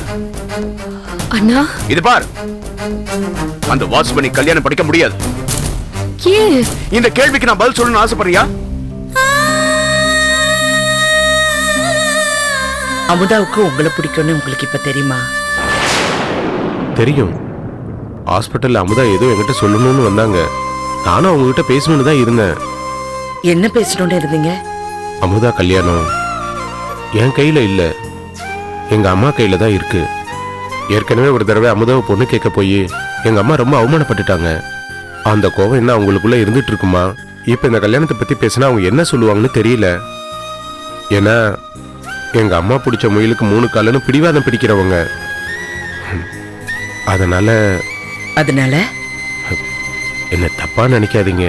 S9: அண்ணா,
S4: இது பார், அந்த வாசுபனி கல்யாணம் படிக்க முடியாது.
S9: ஏன்?
S4: இந்த கேள்விக்கு நான் பதில் சொல்லணும்னு ஆசைப்படுறியா?
S10: அமுதாவுக்கு உங்களை பிடிக்கும்னு உங்களுக்கு இப்ப தெரியுமா?
S3: தெரியும். ஹாஸ்பிட்டல்ல அமுதா ஏதோ என்கிட்ட சொல்லணும்னு வந்தாங்க. நானும் அவங்க கிட்ட பேசணும்னு தான் இருந்தேன்.
S10: என்ன பேசணும்னு இருந்தீங்க?
S3: அமுதா கல்யாணம் என் கையில இல்ல, எங்க அம்மா கையில தான் இருக்கு. ஏற்கனவே ஒரு தடவை அமுதாவை பொண்ணு கேட்க போய் எங்க அம்மா ரொம்ப அவமானப்பட்டுட்டாங்க. அந்த கோவம் என்ன அவங்களுக்குள்ள இருந்துட்டு இருக்குமா? இப்ப இந்த கல்யாணத்தை பத்தி பேசினா அவங்க என்ன சொல்லுவாங்கன்னு தெரியல. ஏன்னா எங்க அம்மா பிடிச்ச முயலுக்கு 3 காலன்னு பிடிவாதம் பிடிக்கிறவங்க. அதனால என்ன தப்பா நினைக்காதீங்க.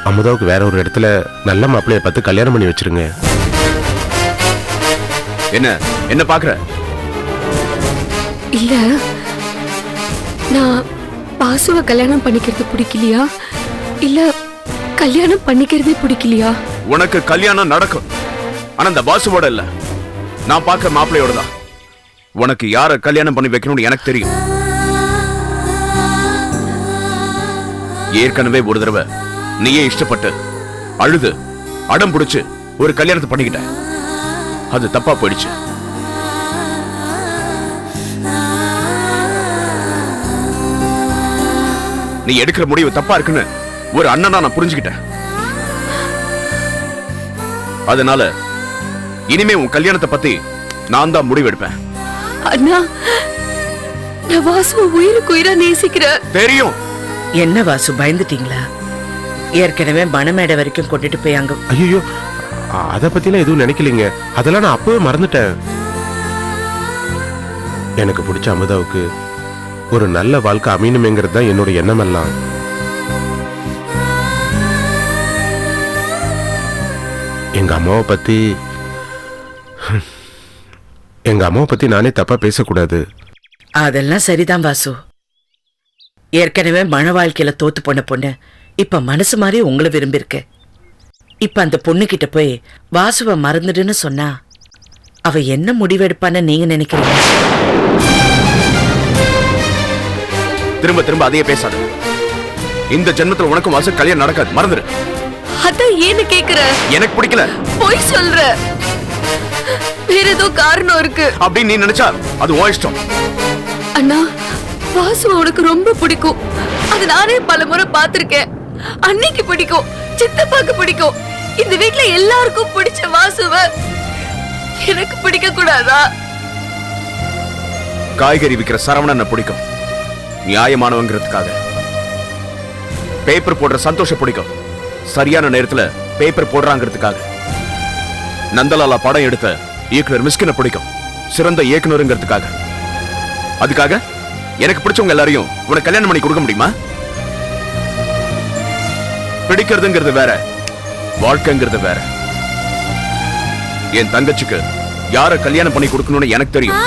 S3: அமுதாவுக்கு வேற ஒரு இடத்துல நல்ல மாப்பிள்ளைய பார்த்து கல்யாணம் பண்ணி வச்சிருங்க.
S4: என்ன என்ன பாக்குற?
S9: இல்ல, நான் வாசுவை கல்யாணம் பண்ணிக்கிறது பிடிக்கலையா, இல்ல கல்யாணம் பண்ணிக்கிறதே பிடிக்கலையா?
S4: உனக்கு கல்யாணம் நடக்கும், ஆனா இந்த வாசுவோட இல்ல, நான் பார்க்க மாப்பிள்ளையோட தான். உனக்கு யார கல்யாணம் பண்ணி வைக்கணும்னு எனக்கு தெரியும். ஏற்கனவே ஒரு தடவை நீயே இஷ்டப்பட்டு அழுது அடம் பிடிச்சு ஒரு கல்யாணத்தை பண்ணிக்கிட்ட. அது தப்பா போயிடுச்சு. நீ எடுக்கிற முடிவு தப்பா இருக்குன்னு ஒரு அண்ணனா நான் புரிஞ்சுக்கிட்டேன். அதனால இனிமே உன் கல்யாணத்தை பத்தி நான் தான் முடிவெடுப்பேன்.
S9: அண்ணா, நான் வாசுவை உயிருக்கு உயிரா நேசிக்கிறேன்.
S4: தெரியும்.
S10: என்ன வாசு, பயந்துட்டீங்களா? ஏற்கனவே மணமேடை வரைக்கும் கொண்டுட்டு போய் அங்க.
S3: ஐயோ, அத பத்திலாம் எதுவும் நினைக்கலீங்க. அதெல்லாம் நான் அப்பவே மறந்துட்டேன். எனக்கு பிடிச்ச அமுதாவுக்கு ஒரு நல்ல வாழ்க்கை அமையணுமேங்கிறது தான் என்னோட எண்ணம் எல்லாம். எங்க அம்மாவை பத்தி நானே தப்பா பேசக்கூடாது.
S10: அதெல்லாம் சரிதான் வாசு. ஏற்கனவே மன வாழ்க்கையில தோத்து போன பொண்ணு இப்ப மனசு மாதிரி உங்களை விரும்பிருக்கு. இப்ப அந்த பொண்ணு கிட்ட போய் வாசுவை மறந்துடுன்னு சொன்னா அவ என்ன முடிவெடுப்பான்னு நீங்க நினைக்கிறீங்க?
S4: திரும்ப திரும்ப அதையே பேசாத. இந்த ஜென்மத்துல உனக்கும் வாசு கல்யாணம் நடக்காது, மறந்துடு.
S9: அதான் ஏன்னு கேக்குற?
S4: எனக்கு பிடிக்கல.
S9: போய் சொல்ற, வேற ஏதோ காரணம் இருக்கு
S4: அப்படின்னு நீ நினைச்சா அது உன் இஷ்டம்.
S9: அண்ணா, வாசு உனக்கு ரொம்ப பிடிக்கும். அது நானே பல முறை பார்த்திருக்கேன். அன்னைக்கு பிடிக்கும், சித்தப்பாக்கு பிடிக்கும்,
S2: இந்த வீட்ல எல்லாருக்கும் பிடிச்ச வாசுவ எனக்கு பிடிக்க கூடாதா?
S4: காய்கறி விக்கிற சரவணனை பிடிக்கும், நியாயமானவங்கிறதுக்காக. பேப்பர் போடுற சந்தோஷ பிடிக்கும், சரியான நேரத்துல பேப்பர் போடுறாங்கிறதுக்காக. நந்தலாலா படம் எடுத்த இயக்குனர் மிஸ்கின பிடிக்கும், சிறந்த இயக்குனருங்கிறதுக்காக. அதுக்காக எனக்கு பிடிச்சவங்க எல்லாரையும் உனக்கு கல்யாணம் பண்ணி கொடுக்க முடியுமா? பிடிக்கிறதுங்கிறது வேற, வாழ்க்கைங்கிறது வேற. என் தங்கச்சிக்கு யார கல்யாணம் பண்ணி கொடுக்கணும்னு எனக்கு தெரியும்.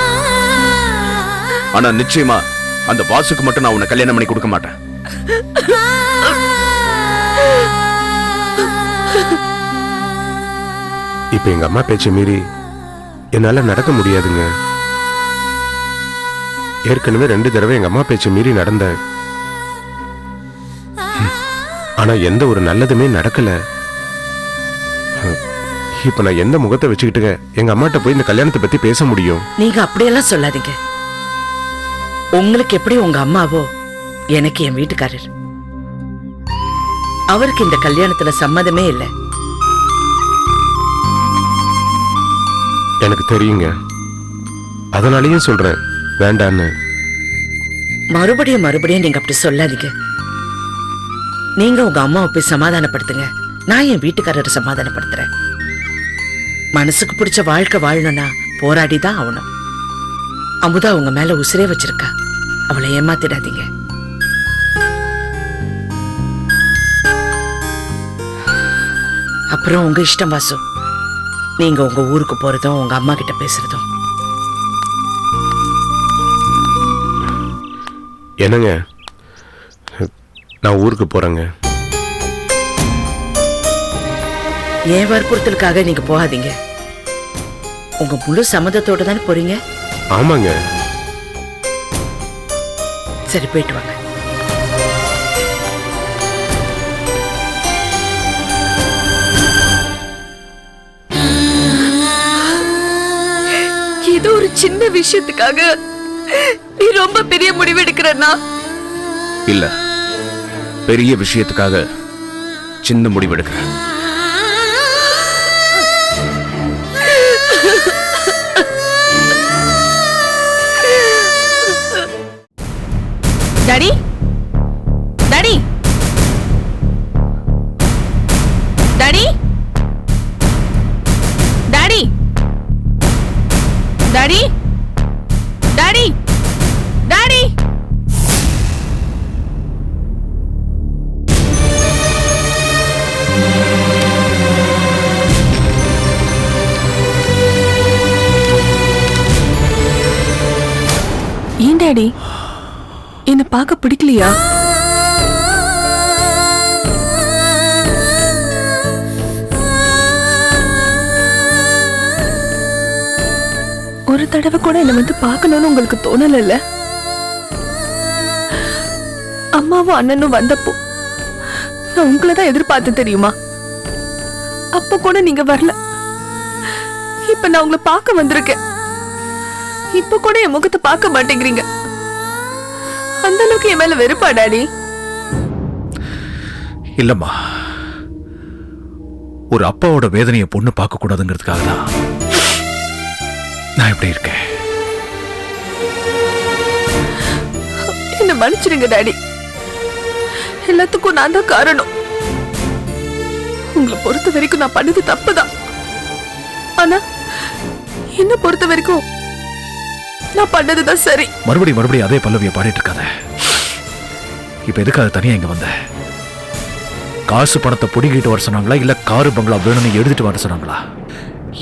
S4: ஆனா நிச்சயமா அந்த வாசுக்கு மட்டும் நான் உன்னை கல்யாணம் பண்ணி கொடுக்க மாட்டேன்.
S3: இப்ப எங்க அம்மா பேச்சை மீறி என்னால நடக்க முடியாதுங்க. ஏற்கனவே 2 தடவை எங்க அம்மா பேச்சை மீறி நடந்தேன். ஆனா எந்த ஒரு நல்லதுமே நடக்கல. இப்ப நான் எந்த முகத்தை வச்சுக்கிட்டுங்க எங்க அம்மாட்ட போய் இந்த கல்யாணத்தை பத்தி பேச முடியும்?
S10: நீங்க அப்படியெல்லாம் சொல்லாதீங்க. உங்களுக்கு எப்படி உங்க அம்மாவோ எனக்கு என் வீட்டுக்காரர். அவருக்கு இந்த கல்யாணத்துல சம்மதமே இல்லை.
S3: எனக்கு தெரியுங்க, அதனாலயும் சொல்றேன் வேண்டான்னு.
S10: மறுபடியும் நீங்க அப்படி சொல்லாதீங்க. நீங்க உங்க அம்மாவை போய் சமாதானப்படுத்துங்க, நான் என் வீட்டுக்காரரை சமாதானப்படுத்துறேன். மனசுக்கு பிடிச்ச வாழ்க்கை வாழணும்னா போராடிதான் ஆகணும். அமுதா உங்க மேல உசிரே வச்சிருக்கா, அவளை ஏமாத்திடாதீங்க. அப்புறம் உங்க இஷ்டம் வாசு, நீங்க உங்க ஊருக்கு போறதும் உங்க அம்மா கிட்ட பேசுறதும்.
S3: என்னங்க, நான் ஊருக்கு போறேங்க.
S10: ஏன் வற்புறுத்தலுக்காக நீங்க போகாதீங்க. உங்க முழு சம்மதத்தோட தானே போறீங்க?
S3: ஆமாங்க.
S10: சரி, போயிட்டு வாங்க.
S2: ஏதோ ஒரு சின்ன விஷயத்துக்காக நீ ரொம்ப பெரிய முடிவு எடுக்கிறன்னா?
S4: இல்ல, பெரிய விஷயத்துக்காக சின்ன முடிவு எடுக்கிறேன்.
S2: Daddy, daddy, daddy, daddy, daddy, daddy, daddy.
S12: ஏன் டாடி என்ன பார்க்க பிடிக்கலையா? ஒரு தடவை கூட என்ன வந்து பார்க்கணும்னு உங்களுக்கு தோணல? அம்மாவும் அண்ணனும் வந்தப்போ நான் உங்களை தான் எதிர்பார்த்து தெரியுமா? அப்ப கூட நீங்க வரல. இப்ப நான் உங்களை பார்க்க வந்திருக்கேன். இப்ப கூட என் முகத்தை பார்க்க மாட்டேங்கிறீங்க. அந்த அளவுக்கு என் மேல வெறுப்பா டாடி?
S13: இல்லம்மா, ஒரு அப்பாவோட வேதனையை பொண்ணு பார்க்க கூடாதுங்கிறதுக்காக தான் நான் இப்படி இருக்கேன்.
S12: என்ன மன்னிச்சிடுங்க டாடி. எல்லாத்துக்கும் நான் தான் காரணம். உங்களை பொறுத்த வரைக்கும் நான் பண்ணது தப்புதான். ஆனா என்ன பொறுத்த வரைக்கும் நான் பண்ணதுதான் சரி.
S13: மறுபடியும் அதே பல்லவியை பாடிட்டு இருக்காத. இப்ப எதுக்காக தனியா இங்க வந்த? காசு பணத்தை புடிக்கிட்டு வர சொன்னாங்களா, இல்ல காரு பங்களா வேணும்னு எடுத்துட்டு வர சொன்னாங்களா?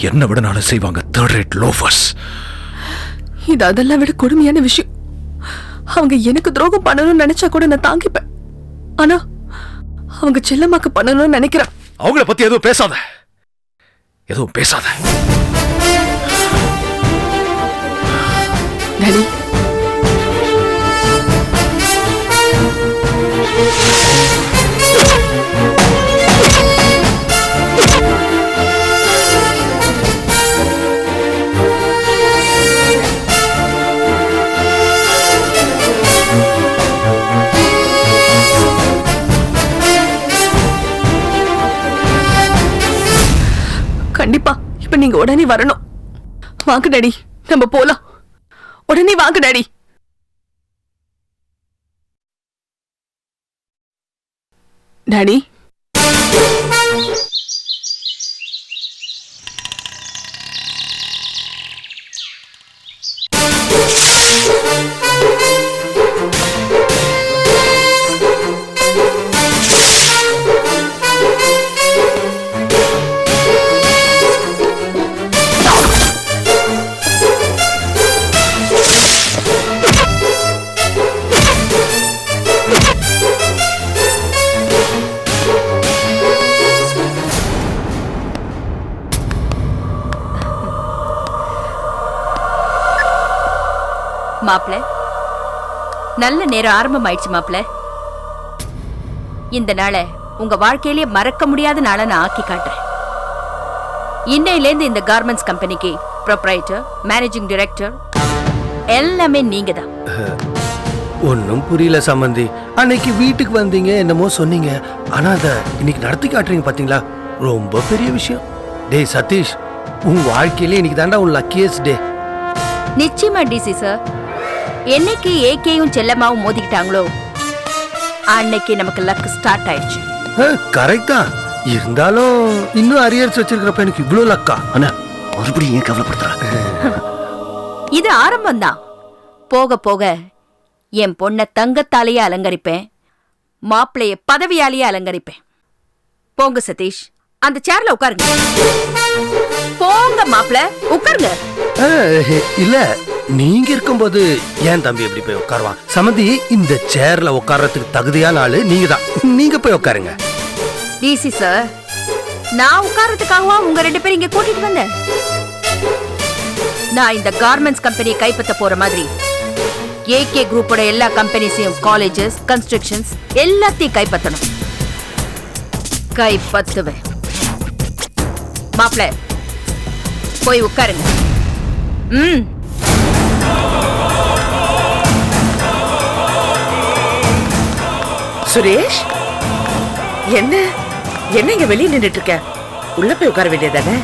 S13: என்ன விட நானும் செய்வாங்க தேர்ட் ரேட் லோஃபர்ஸ்.
S12: இது அதெல்லாம் விட கொடுமையான விஷயம். அவங்க எனக்கு துரோகம் பண்ணணும்னு நினைச்சா கூட நான் தாங்கிப்பேன். ஆனா அவங்க செல்லமாக்கு பண்ணணும்னு நினைக்கிறேன்.
S13: அவங்கள பத்தி எதுவும் பேசாத, எதுவும் பேசாத.
S12: டாடி, கண்டிப்பா இப்ப நீங்க உடனே வரணும். வாங்க டாடி, நம்ம போலாம். உடனே வாங்க டாடி. டாடி,
S2: மாப்ள, நல்ல நேரம் ஆரம்பம் ஆயிடுச்சு மாப்ள. இந்த நாளை உங்க வாழ்க்கையிலேயே மறக்க முடியாத நாளை நான் ஆக்கி காட்டுறேன். இன்னையிலேருந்து இந்த கார்மெண்ட்ஸ் கம்பெனிக்கு ப்ரொப்ரைட்டர், மேனேஜிங் டைரக்டர் எல்லாமே நீங்க தான்.
S7: ஒன்னும் புரியல சம்பந்தி. அன்னைக்கு வீட்டுக்கு வந்தீங்க, என்னமோ சொன்னீங்க, ஆனா அத இன்னைக்கு நடத்தி காட்டுறீங்க பாத்தீங்களா? ரொம்ப பெரிய விஷயம். டேய் சதீஷ், உன் வாழ்க்கையிலே இன்னைக்கு தாண்டா உன் லக்கியஸ்ட் டே.
S2: நிச்சயமா டிசி சார். என்னைக்கு ஏகேயும் செல்லமாவும் மோதிக்கிட்டாங்களோ அன்னைக்கு நமக்கு லக் ஸ்டார்ட் ஆயிடுச்சு.
S7: கரெக்ட் தான். இருந்தாலும் இன்னும் அரியர்ஸ் வச்சிருக்கிறப்ப எனக்கு இவ்வளவு லக்கா?
S8: அண்ணா மறுபடியும் ஏன் கவலைப்படுத்துறாங்க?
S2: இது ஆரம்பம் தான். போக போக என் பொண்ண தங்கத்தாலேயே அலங்கரிப்பேன், மாப்பிளைய பதவியாலேயே அலங்கரிப்பேன். போங்க சதீஷ், அந்த சேர்ல உட்காருங்க. போங்க மாப்பிள, உட்காருங்க.
S7: இல்ல, நீங்க இருக்கும்போது ஏன் தம்பி எப்படி போய் உட்காருவான்? சமந்தி, இந்த சேர்ல உட்கார்றதுக்கு தகுதியான ஆளு நீங்க தான். நீங்க போய் உட்காருங்க.
S2: டிசி சார், நான் உட்கார்றதுக்காகவா உங்க 2 பேரும் இங்க கூட்டிட்டு வந்தேன்? நான் இந்த கார்மெண்ட்ஸ் கம்பெனியை கைப்பற்ற போற மாதிரி ஏகே குரூப்போட எல்லா கம்பெனிஸையும், காலேஜஸ், கன்ஸ்ட்ரக்ஷன்ஸ் எல்லாத்தையும் கைப்பற்றணும். கைப்பற்றுவேன். மாப்பிள, போய் உட்காருங்க.
S10: சுரேஷ், என்ன என்ன இங்க வெளியே நின்றுட்டு இருக்க? உள்ள போய் உட்கார வேண்டியதானே?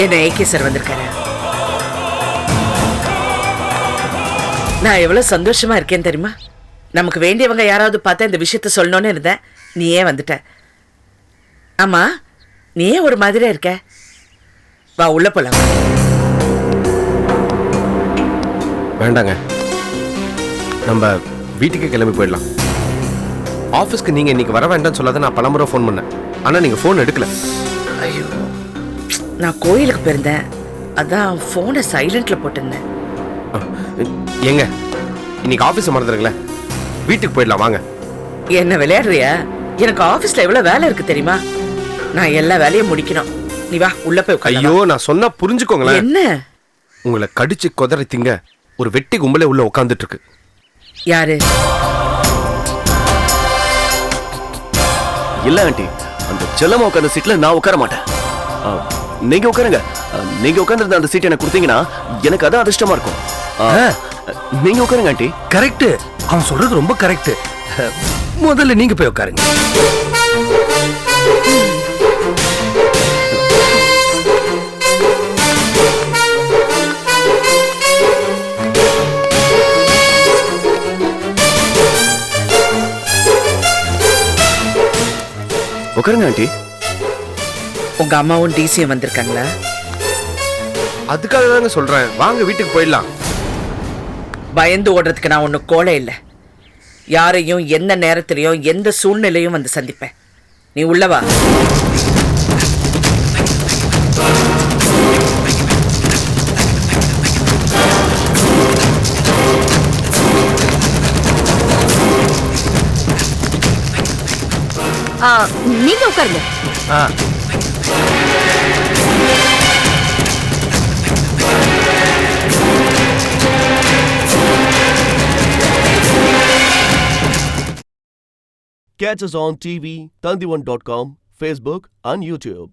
S10: என்ன ஏகே சார் வந்திருக்காரு? நான் எவ்வளவு சந்தோஷமா இருக்கேன் தெரியுமா? நமக்கு வேண்டியவங்க யாராவது பார்த்தா இந்த விஷயத்த சொல்லணும்னு இருந்தேன். நீ ஏன் வந்துட்ட? ஆமா, நீ ஏன் ஒரு மாதிரியா இருக்க? வா உள்ள போலாம்.
S3: வேண்டாங்க, நம்ம வீட்டுக்கு கிளம்பி போயிடலாம். ஆஃபீஸ்க்கு நீங்க இன்னைக்கு வர வேண்டாம்னு சொல்லாத நான் பலமுறை ஃபோன் பண்ணேன், ஆனா நீங்க ஃபோன் எடுக்கல.
S10: ஐயோ, நான் கோயிலுக்கு போயிருந்தேன், அதான் போனை சைலண்ட்ல போட்டிருந்தேன்.
S3: ஏங்க, இன்னைக்கு ஆஃபீஸ் மறந்துடுங்களேன், வீட்டுக்கு போயிடலாம் வாங்க.
S10: என்ன விளையாடுறியா? எனக்கு ஆபீஸ்ல எவ்வளவு வேலை இருக்கு தெரியுமா? நான் எல்லா வேலையும் முடிக்கணும். நீ வா உள்ள போய் உட்காரு.
S3: ஐயோ, நான் சொன்னா புரிஞ்சுக்கோங்களேன்.
S10: என்ன?
S3: உங்களை கடிச்சு கொதறி திங்க ஒரு வெட்டி கும்பலே உள்ள உட்கார்ந்துட்டு இருக்கு.
S10: யாரு?
S1: இல்ல ஆண்டி, அந்த செல்லமா உட்கார்ந்த சீட்ல நான் உட்கார மாட்டேன். நீங்க உட்காருங்க. நீங்க உட்கார்ந்து அந்த சீட் எனக்கு கொடுத்தீங்கன்னா எனக்கு அதான் அதிர்ஷ்டமா இருக்கும். நீங்க உட்காருங்க ஆண்டி.
S7: கரெக்ட், அவன் சொல்றது ரொம்ப கரெக்ட். முதல்ல நீங்க போய் உட்காருங்க.
S1: உட்காருங்க ஆண்டி.
S10: உங்க அம்மாவும் டிசியும் வந்திருக்காங்களா?
S3: அதுக்காக தாங்க சொல்றேன், வாங்க வீட்டுக்கு போயிடலாம்.
S10: பயந்து ஓடுறதுக்கு நான் ஒன்னும் கோலை இல்லை. யாரையும் எந்த நேரத்திலையும் எந்த சூழ்நிலையும் வந்து சந்திப்பேன். நீ உள்ளவா.
S2: நீங்க உட்காருங்க.
S1: Catch us on TV, Tandivan.com, Facebook and YouTube.